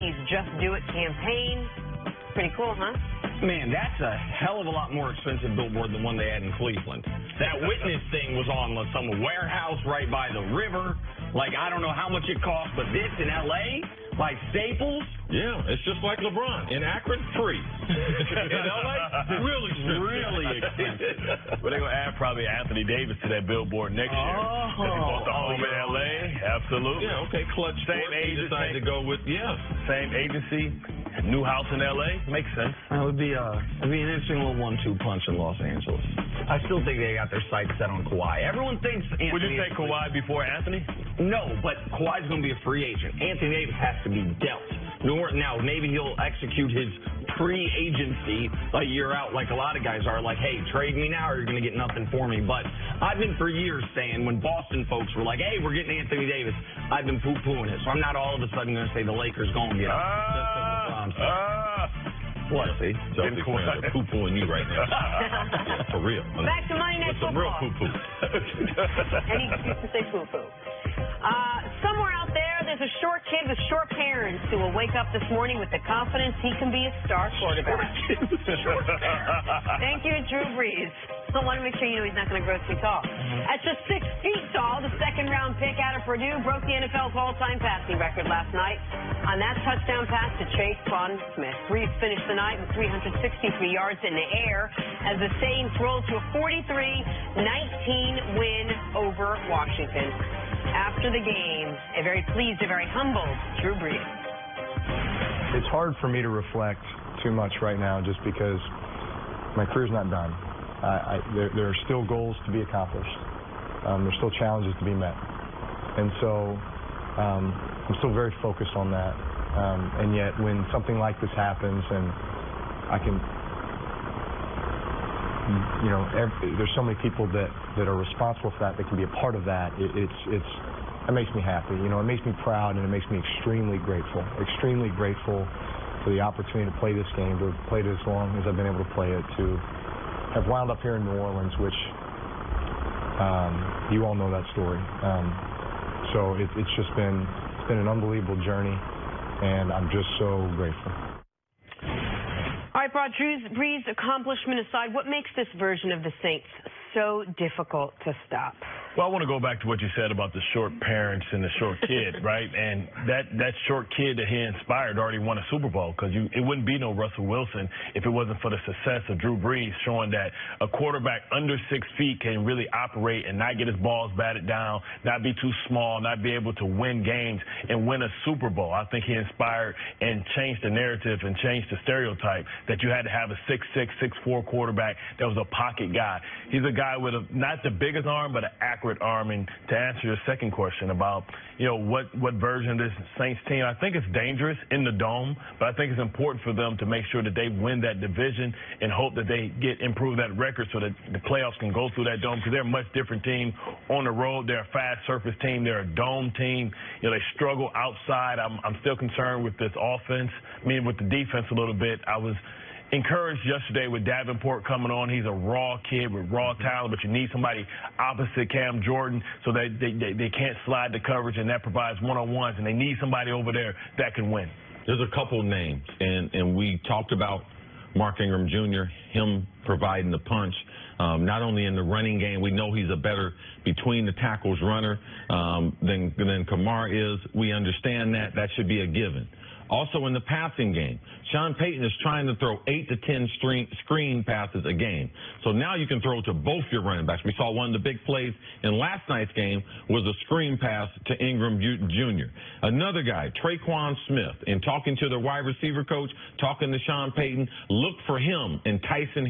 Nike's Just Do It campaign. Pretty cool, huh? Man, that's a hell of a lot more expensive billboard than one they had in Cleveland. That witness thing was on some warehouse right by the river. Like, I don't know how much it cost, but this in L.A., like Staples? Yeah, it's just like LeBron. In Akron, free. In L.A., really expensive. But they're going to add probably Anthony Davis to that billboard next year. Because he bought the home in L.A. Absolutely. Yeah, okay, Clutch Same Sports, agency. decided to go with, Same agency. New house in L.A. Makes sense. It would be an interesting little 1-2 punch in Los Angeles. I still think they got their sights set on Kawhi. Everyone thinks Anthony. Would you say Kawhi before Anthony? No, but Kawhi's going to be a free agent. Anthony Davis has to be dealt. Now, maybe he'll execute his pre-agency a year out like a lot of guys are, like, hey, trade me now or you're going to get nothing for me. But I've been for years saying when Boston folks were like, hey, we're getting Anthony Davis, I've been poo-pooing it. So I'm not all of a sudden going to say the Lakers going to get him. What? See? Chelsea fans are poo-pooing you right now. Yeah, for real. Back to Monday Night Football. Some real poo-poo. Any excuse to say poo-poo. Somewhere out there, there's a short kid with short parents who will wake up this morning with the confidence he can be a star quarterback. Thank you, Drew Brees. I want to make sure you know he's not going to grow too tall. At just 6 feet tall, the second-round pick out of Purdue broke the NFL's all-time passing record last night on that touchdown pass to Chase Smith. Brees finished the night with 363 yards in the air as the Saints rolled to a 43-19 win over Washington. After the game, a very pleased, a very humbled Drew Brees. It's hard for me to reflect too much right now just because my career's not done. There are still goals to be accomplished. There's still challenges to be met. And so I'm still very focused on that. And yet when something like this happens and I can, there's so many people that are responsible for that can be a part of that, it makes me happy. It makes me proud and it makes me extremely grateful for the opportunity to play this game, to have played it as long as I've been able to play it, to have wound up here in New Orleans, which you all know that story. So it's been an unbelievable journey, and I'm just so grateful. All right, Broad, Brees' accomplishment aside, what makes this version of the Saints so difficult to stop? Well, I want to go back to what you said about the short parents and the short kid, right? And that short kid that he inspired already won a Super Bowl because it wouldn't be no Russell Wilson if it wasn't for the success of Drew Brees, showing that a quarterback under 6 feet can really operate and not get his balls batted down, not be too small, not be able to win games and win a Super Bowl. I think he inspired and changed the narrative and changed the stereotype that you had to have a 6'6", 6'4" quarterback that was a pocket guy. He's a guy with not the biggest arm, but an accurate arm. And to answer your second question about, what version of this Saints team, I think it's dangerous in the dome, but I think it's important for them to make sure that they win that division and hope that they improve that record so that the playoffs can go through that dome, because they're a much different team on the road. They're a fast surface team. They're a dome team. They struggle outside. I'm still concerned with this offense, with the defense a little bit. I was encouraged yesterday with Davenport coming on. He's a raw kid with raw talent, but you need somebody opposite Cam Jordan so that they can't slide the coverage, and that provides one-on-ones, and they need somebody over there that can win. There's a couple names, and we talked about Mark Ingram Jr., him providing the punch. Not only in the running game, we know he's a better between the tackles runner than Kamara is. We understand that. That should be a given. Also in the passing game, Sean Payton is trying to throw 8 to 10 screen passes a game. So now you can throw to both your running backs. We saw one of the big plays in last night's game was a screen pass to Ingram Jr. Another guy, Traquan Smith, in talking to the wide receiver coach, talking to Sean Payton, look for him and Tyson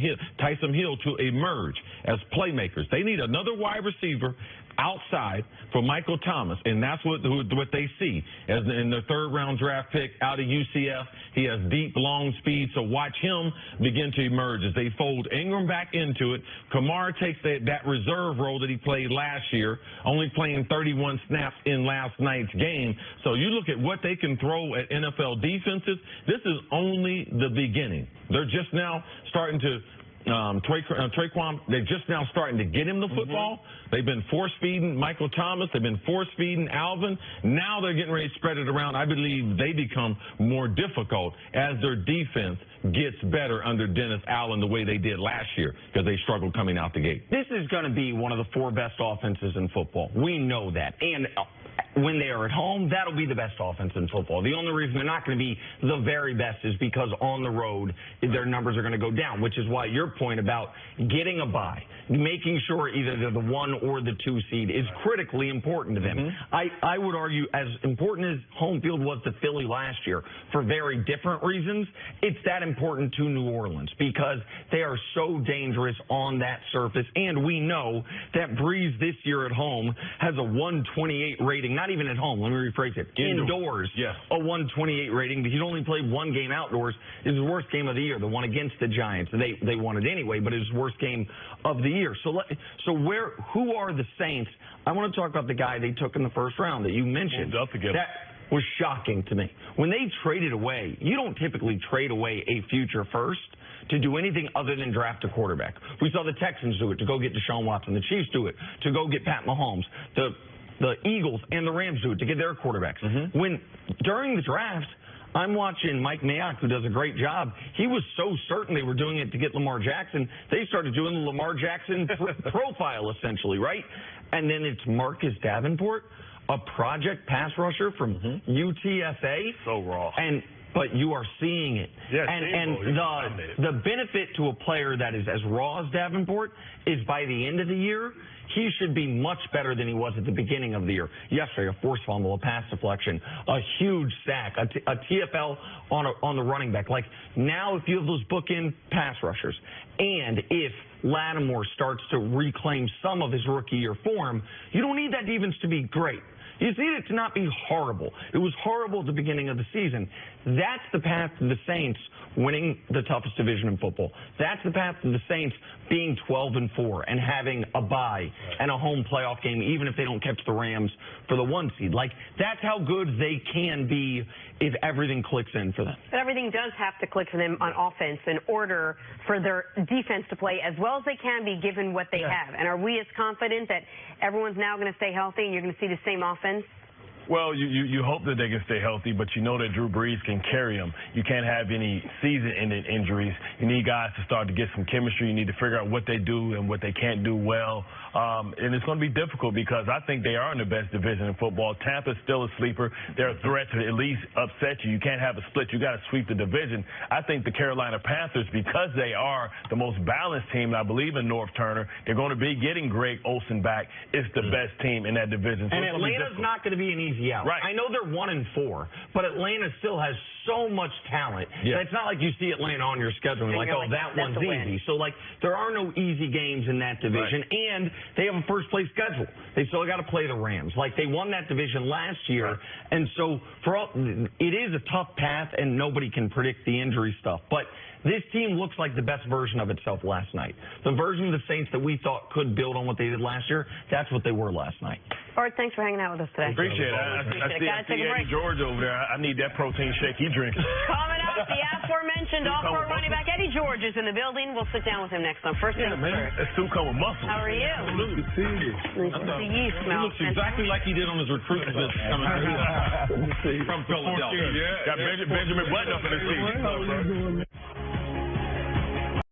Hill to emerge as playmakers. They need another wide receiver outside for Michael Thomas, and that's what they see as in the third-round draft pick out of UCF. He has deep, long speed, so watch him begin to emerge as they fold Ingram back into it. Kamara takes that reserve role that he played last year, only playing 31 snaps in last night's game. So you look at what they can throw at NFL defenses, this is only the beginning. They're just now starting to Traquan, they're just now starting to get him the football. They've been force-feeding Michael Thomas. They've been force-feeding Alvin. Now they're getting ready to spread it around. I believe they become more difficult as their defense gets better under Dennis Allen the way they did last year because they struggled coming out the gate. This is going to be one of the 4 best offenses in football. We know that. And when they are at home, that'll be the best offense in football. The only reason they're not going to be the very best is because on the road, their numbers are going to go down, which is why your point about getting a bye, making sure either they're the 1 or the 2 seed is critically important to them. I would argue as important as home field was to Philly last year for very different reasons, it's that important to New Orleans because they are so dangerous on that surface. And we know that Breeze this year at home has a 128 rating, not even at home, let me rephrase it, indoors, yes. A 128 rating. He's only played 1 game outdoors. It's his worst game of the year, the one against the Giants. They won it anyway, but it was his worst game of the year. So who are the Saints? I want to talk about the guy they took in the first round that you mentioned. That was shocking to me. When they traded away, you don't typically trade away a future first to do anything other than draft a quarterback. We saw the Texans do it to go get Deshaun Watson. The Chiefs do it to go get Pat Mahomes. The Eagles and the Rams do it to get their quarterbacks. When during the draft, I'm watching Mike Mayock, who does a great job. He was so certain they were doing it to get Lamar Jackson, they started doing the Lamar Jackson profile, essentially, right? And then it's Marcus Davenport, a project pass rusher from UTSA. So raw. But you are seeing it. Yeah, and the benefit to a player that is as raw as Davenport is by the end of the year, he should be much better than he was at the beginning of the year. Yesterday, a forced fumble, a pass deflection, a huge sack, a TFL on the running back. Like, now if you have those bookend pass rushers, and if Lattimore starts to reclaim some of his rookie year form, you don't need that defense to be great. You need it to not be horrible. It was horrible at the beginning of the season. That's the path to the Saints winning the toughest division in football. That's the path to the Saints being 12-4 and having a bye and a home playoff game, even if they don't catch the Rams for the 1 seed. Like, that's how good they can be if everything clicks in for them. But everything does have to click for them on offense in order for their defense to play as well as they can be given what they have. And are we as confident that everyone's now going to stay healthy and you're going to see the same offense? Well, you hope that they can stay healthy, but you know that Drew Brees can carry them. You can't have any season-ending injuries. You need guys to start to get some chemistry. You need to figure out what they do and what they can't do well. And it's going to be difficult because I think they are in the best division in football. Tampa's still a sleeper. They're a threat to at least upset you. You can't have a split. You got to sweep the division. I think the Carolina Panthers, because they are the most balanced team, I believe in North Turner, they're going to be getting Greg Olsen back. It's the best team in that division. So and Atlanta's not going to be an easy out. Right. I know they're 1-4, but Atlanta still has so much talent. Yeah. It's not like you see Atlanta on your schedule and like, oh, that one's easy. So, like, there are no easy games in that division, and they have a first-place schedule. They still got to play the Rams. Like, they won that division last year, and so it is a tough path, and nobody can predict the injury stuff. But this team looks like the best version of itself last night. The version of the Saints that we thought could build on what they did last year, that's what they were last night. Art, thanks for hanging out with us today. Appreciate it. I see Eddie George over there. I need that protein shake he drinking. Coming up, the aforementioned all-pro running back Eddie George is in the building. We'll sit down with him next on First Things First. That suit come with muscle. How are you? Good to see you. Nice to see you. He looks exactly like he did on his recruitment visit coming through from Philadelphia. Got Benjamin Button up in the seat.